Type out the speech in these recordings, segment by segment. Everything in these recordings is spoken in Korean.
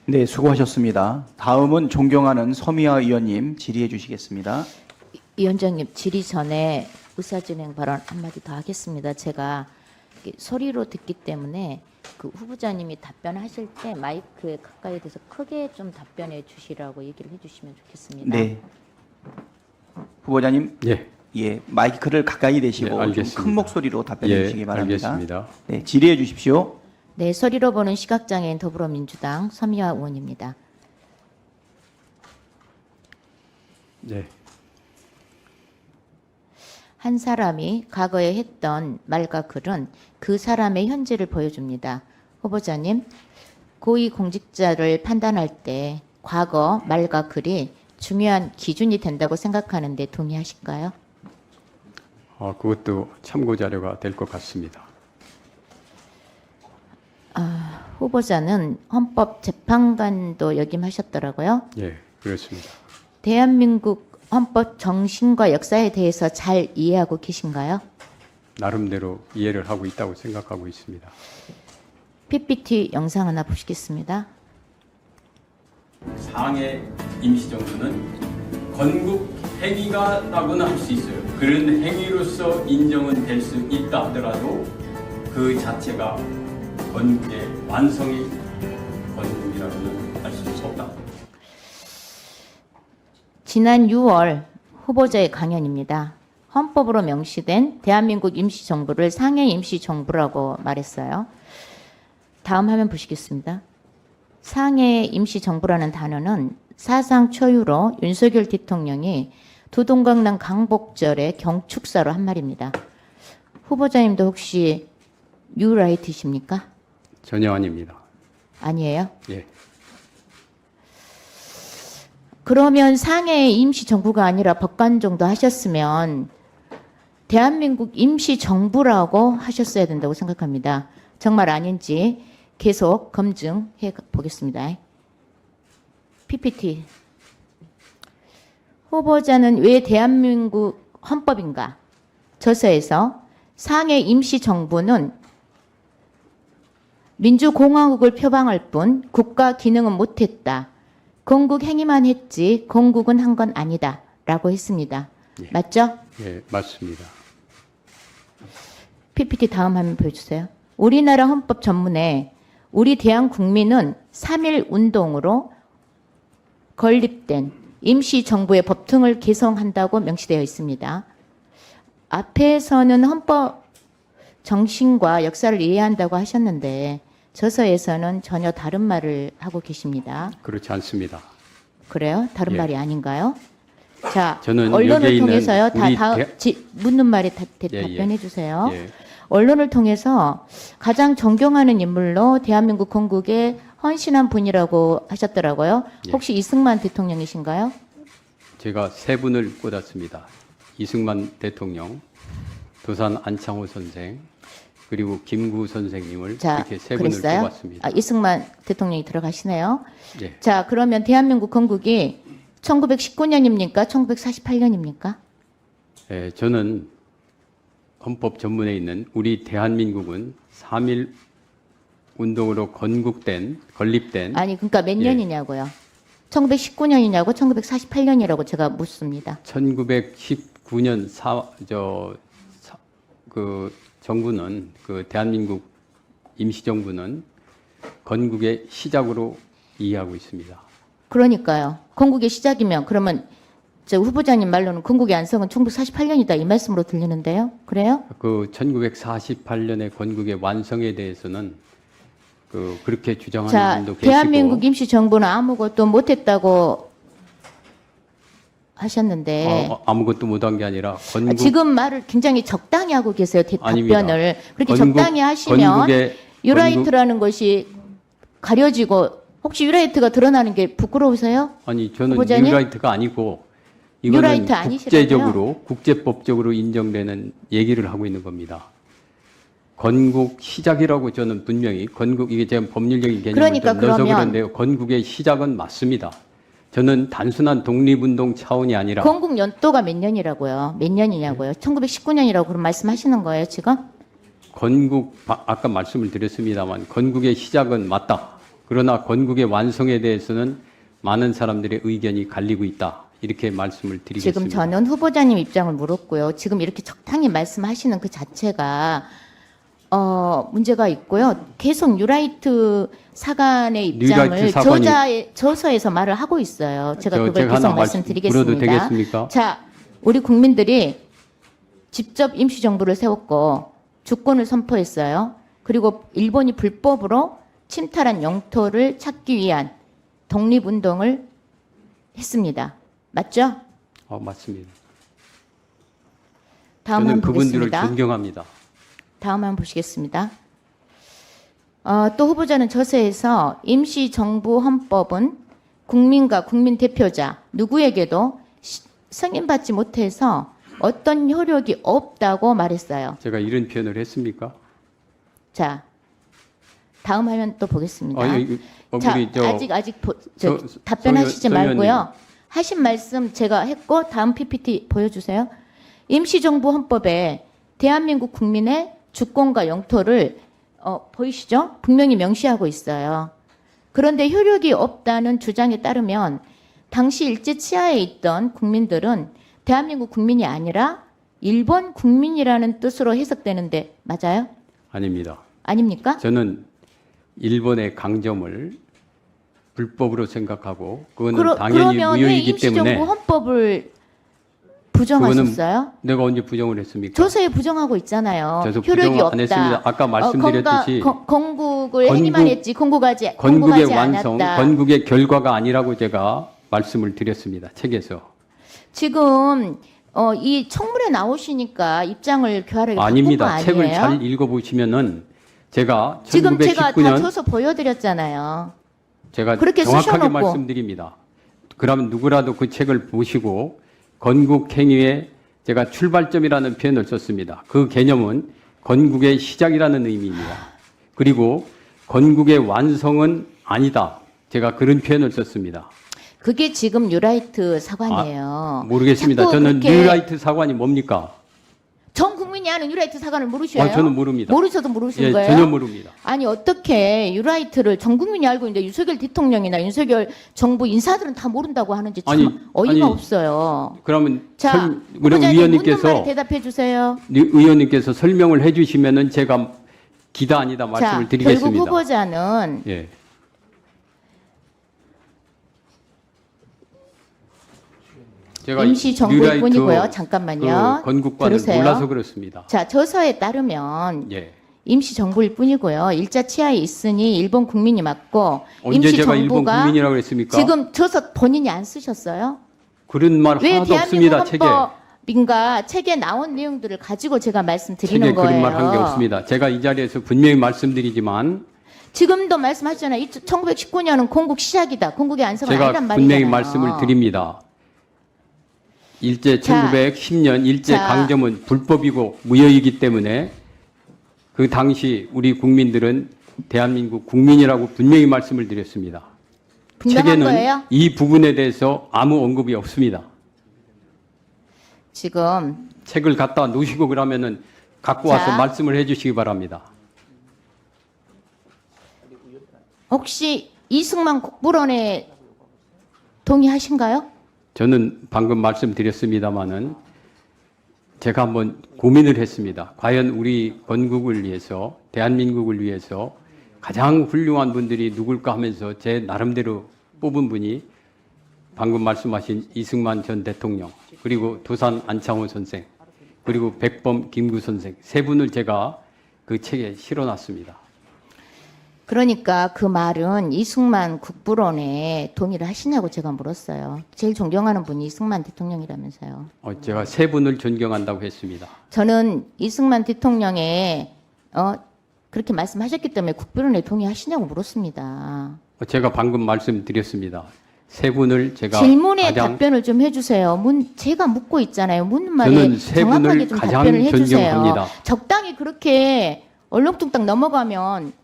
네, 수고하셨습니다. 다음은 존경하는 서미아 의원님 질의해 주시겠습니다. 위원장님, 질의 전에 의사진행 발언 한마디 더 하겠습니다. 제가 이렇게 소리로 듣기 때문에 그 후보자님이 답변하실 때 마이크에 가까이 대서 크게 좀 답변해 주시라고 얘기를 해주시면 좋겠습니다. 네, 후보자님, 예, 마이크를 가까이 대시고 예, 좀 알겠습니다. 큰 목소리로 답변해 예, 주시기 바랍니다. 알겠습니다. 네, 질의해 주십시오. 네, 소리로 보는 시각장애인 더불어민주당 서미화 의원입니다. 네, 한 사람이 과거에 했던 말과 글은 그 사람의 현재를 보여줍니다. 후보자님, 고위공직자를 판단할 때 과거 말과 글이 중요한 기준이 된다고 생각하는데 동의하실까요? 그것도 참고 자료가 될 것 같습니다. 후보자는 헌법재판관도 역임하셨더라고요. 예, 그렇습니다. 대한민국 헌법 정신과 역사에 대해서 잘 이해하고 계신가요? 나름대로 이해를 하고 있다고 생각하고 있습니다. PPT 영상 하나 보시겠습니다. 상해 임시정부는 건국 행위가라고는 할 수 있어요. 그런 행위로서 인정은 될 수 있다 하더라도 그 자체가 건국의 완성이 건국이라고는 할 수 없다. 지난 6월 후보자의 강연입니다. 헌법으로 명시된 대한민국 임시정부를 상해 임시정부라고 말했어요. 다음 화면 보시겠습니다. 상해 임시정부라는 단어는 사상 초유로 윤석열 대통령이 두동강남 강복절의 경축사로 한 말입니다. 후보자님도 혹시 뉴라이트십니까? 전혀 아닙니다. 아니에요? 예, 그러면 상해 임시정부가 아니라 법관 정도 하셨으면 대한민국 임시정부라고 하셨어야 된다고 생각합니다. 정말 아닌지 계속 검증해 보겠습니다. PPT. 후보자는 왜 대한민국 헌법인가? 저서에서 상해 임시정부는 민주공화국을 표방할 뿐 국가 기능은 못했다. 건국 행위만 했지 건국은 한 건 아니다. 라고 했습니다. 예. 맞죠? 예, 맞습니다. PPT 다음 화면 보여주세요. 우리나라 헌법 전문에 우리 대한 국민은 3.1 운동으로 건립된 임시정부의 법통을 개성한다고 명시되어 있습니다. 앞에서는 헌법 정신과 역사를 이해한다고 하셨는데 저서에서는 전혀 다른 말을 하고 계십니다. 그렇지 않습니다. 그래요? 다른 예. 말이 아닌가요? 자, 저는 언론을 여기에 있는 통해서요. 우리 묻는 말에 예. 답변해 주세요. 예, 언론을 통해서 가장 존경하는 인물로 대한민국 건국에 헌신한 분이라고 하셨더라고요. 예. 혹시 이승만 대통령이신가요? 제가 세 분을 꼽았습니다. 이승만 대통령, 도산 안창호 선생, 그리고 김구 선생님을 자, 이렇게 세 분을 그랬어요? 꼽았습니다. 이승만 대통령이 들어가시네요. 예, 자, 그러면 대한민국 건국이 1919년입니까? 1948년입니까? 예, 저는 헌법 전문에 있는 우리 대한민국은 3.1 운동으로 건립된 아니, 그러니까 몇 예. 년이냐고요? 1919년이냐고 1948년이라고 제가 묻습니다. 1919년 그 정부는 그 대한민국 임시정부는 건국의 시작으로 이해하고 있습니다. 그러니까요. 건국의 시작이면 그러면 저 후보자님 말로는 건국의 안성은 1948년이다 이 말씀으로 들리는데요. 그래요? 그 1948년의 건국의 완성에 대해서는 그렇게 주장하는 자, 분도 계시고 대한민국 임시정부는 아무것도 못했다고 하셨는데 아무것도 못한 게 아니라 건국 지금 말을 굉장히 적당히 하고 계세요. 아닙니다. 답변을. 그렇게 건국- 적당히 하시면 건국의- 유라이트라는 것이 가려지고 혹시 유라이트가 드러나는 게 부끄러우세요? 아니 저는 후보자님? 뉴라이트가 아니고 이거는 뉴라이트 아니시라고요? 국제법적으로 인정되는 얘기를 하고 있는 겁니다. 건국 시작이라고 저는 분명히 이게 제가 법률적인 개념을 그러니까 좀 넣어서 그러면- 그런데요. 건국의 시작은 맞습니다. 저는 단순한 독립운동 차원이 아니라 건국 연도가 몇 년이라고요? 몇 년이냐고요? 1919년이라고 그런 말씀하시는 거예요, 지금? 아까 말씀을 드렸습니다만 건국의 시작은 맞다. 그러나 건국의 완성에 대해서는 많은 사람들의 의견이 갈리고 있다. 이렇게 말씀을 드리겠습니다. 지금 저는 후보자님 입장을 물었고요. 지금 이렇게 적당히 말씀하시는 그 자체가 문제가 있고요. 계속 뉴라이트 사관의 입장을 뉴라이트 사관이- 저서에서 말을 하고 있어요. 제가 그걸 제가 계속 하나 말씀드리겠습니다. 물어도 되겠습니까? 자, 우리 국민들이 직접 임시정부를 세웠고 주권을 선포했어요. 그리고 일본이 불법으로 침탈한 영토를 찾기 위한 독립운동을 했습니다. 맞죠? 맞습니다. 다음 저는 한번 그분들을 보겠습니다. 존경합니다. 다음 한번 보시겠습니다. 또 후보자는 저서에서 임시정부 헌법은 국민과 국민 대표자 누구에게도 승인받지 못해서 어떤 효력이 없다고 말했어요. 제가 이런 표현을 했습니까? 자, 다음 화면 또 보겠습니다. 자, 우리 아직 답변하시지 말고요. 하신 말씀 제가 했고 다음 PPT 보여주세요. 임시정부 헌법에 대한민국 국민의 주권과 영토를 보이시죠? 분명히 명시하고 있어요. 그런데 효력이 없다는 주장에 따르면 당시 일제 치하에 있던 국민들은 대한민국 국민이 아니라 일본 국민이라는 뜻으로 해석되는데 맞아요? 아닙니다. 아닙니까? 저는 일본의 강점을 불법으로 생각하고 그거는 당연히 그러면 왜 무효이기 임시정부 때문에 헌법을 부정하셨어요? 내가 언제 부정을 했습니까? 저서에 부정하고 있잖아요. 저도 효력이 부정 안 없다. 했습니다. 아까 말씀드렸듯이 건국을 건국- 행위만 했지 건국의 공부하지 완성, 않았다. 건국의 결과가 아니라고 제가 말씀을 드렸습니다. 책에서. 지금 이 청문회 나오시니까 입장을 교활하게 바꾼 거 아닙니다. 아니에요? 책을 잘 읽어보시면은 제가 지금 제가 다 1919년 줘서 보여드렸잖아요. 제가 그렇게 정확하게 쓰셔놓고. 말씀드립니다. 그러면 누구라도 그 책을 보시고 건국 행위의 제가 출발점이라는 표현을 썼습니다. 그 개념은 건국의 시작이라는 의미입니다. 그리고 건국의 완성은 아니다. 제가 그런 표현을 썼습니다. 그게 지금 뉴라이트 사관이에요. 모르겠습니다. 자꾸 저는 그렇게 뉴라이트 사관이 뭡니까? 전 국민이 아는 뉴라이트 사관을 모르셔요? 저는 모릅니다. 모르셔도 모르시는 예, 거예요? 전혀 모릅니다. 아니 어떻게 유라이트를 전 국민이 알고 있는데 윤석열 대통령이나 윤석열 정부 인사들은 다 모른다고 하는지 참 아니, 어이가 아니, 없어요. 그러면 자, 우리 후보자님 묻는 의원님께서 말에 대답해 주세요. 의원님께서 설명을 해주시면은 제가 기다 아니다 말씀을 자, 드리겠습니다. 결국 후보자는 예. 제가 임시 정부일 뉴라이트 뿐이고요. 잠깐만요. 그 건국과는 들으세요. 몰라서 그렇습니다. 자, 저서에 따르면 예. 임시 정부일 뿐이고요. 일자 치하에 있으니 일본 국민이 맞고 언제 임시 제가 일본 정부가 국민이라고 그랬습니까? 지금 저서 본인이 안 쓰셨어요? 그런 말 왜 하나도 대한민국 없습니다. 책에. 헌법인가 책에 나온 내용들을 가지고 제가 말씀드리는 책에 거예요. 그런 말 한 게 없습니다. 제가 이 자리에서 분명히 말씀드리지만 지금도 말씀하셨잖아요. 1919년은 공국 시작이다. 공국의 안성은 제가 아니란 말이잖아요. 분명히 말씀을 드립니다. 일제 자, 1910년 일제 자. 강점은 불법이고 무효이기 때문에 그 당시 우리 국민들은 대한민국 국민이라고 분명히 말씀을 드렸습니다. 분명한 책에는 거예요? 이 부분에 대해서 아무 언급이 없습니다. 지금 책을 갖다 놓으시고 그러면은 갖고 자. 와서 말씀을 해주시기 바랍니다. 혹시 이승만 국부론에 동의하신가요? 저는 방금 말씀드렸습니다마는 제가 한번 고민을 했습니다. 과연 우리 건국을 위해서, 대한민국을 위해서 가장 훌륭한 분들이 누굴까 하면서 제 나름대로 뽑은 분이 방금 말씀하신 이승만 전 대통령, 그리고 도산 안창호 선생, 그리고 백범 김구 선생 세 분을 제가 그 책에 실어놨습니다. 그러니까 그 말은 이승만 국부론에 동의를 하시냐고 제가 물었어요. 제일 존경하는 분이 이승만 대통령이라면서요. 제가 세 분을 존경한다고 했습니다. 저는 이승만 대통령의 그렇게 말씀하셨기 때문에 국부론에 동의하시냐고 물었습니다. 제가 방금 말씀드렸습니다. 세 분을 제가 질문에 가장 답변을 좀 해주세요. 제가 묻고 있잖아요. 묻는 말에 저는 세 정확하게 분을 좀 가장 답변을 해주세요. 존경합니다. 적당히 그렇게 얼렁뚱땅 넘어가면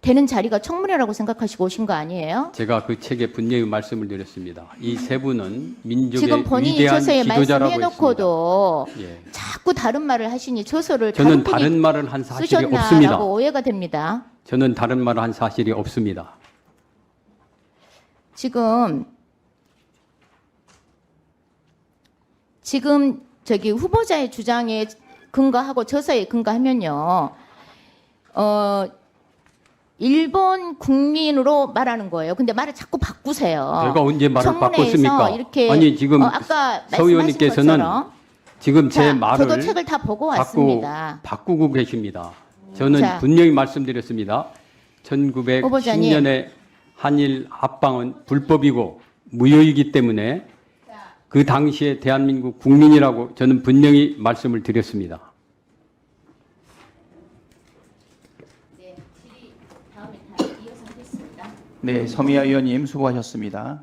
되는 자리가 청문회라고 생각하시고 오신 거 아니에요? 제가 그 책에 분명히 말씀을 드렸습니다. 이 세 분은 민족의 지금 본인이 위대한 저서에 지도자라고 말씀해놓고도 했습니다. 예. 자꾸 다른 말을 하시니 저서를 저는 다른 다른 분이 말을 한 사실이 없습니다. 쓰셨나라고 오해가 됩니다. 저는 다른 말을 한 사실이 없습니다. 지금 저기 후보자의 주장에 근거하고 저서에 근거하면요, 일본 국민으로 말하는 거예요. 근데 말을 자꾸 바꾸세요. 내가 언제 말을 청문회에서 바꿨습니까? 이렇게 아니 지금 아까 서 의원님께서는 말씀하신 것처럼 지금 제 자, 말을 저도 책을 다 보고 왔습니다. 바꾸고 계십니다. 저는 자. 분명히 말씀드렸습니다. 후보자님. 1910년에 한일 합방은 불법이고 무효이기 때문에 그 당시에 대한민국 국민이라고 저는 분명히 말씀을 드렸습니다. 네, 질의 다음에 다 이어서 하겠습니다. 네, 서미아 의원님 수고하셨습니다.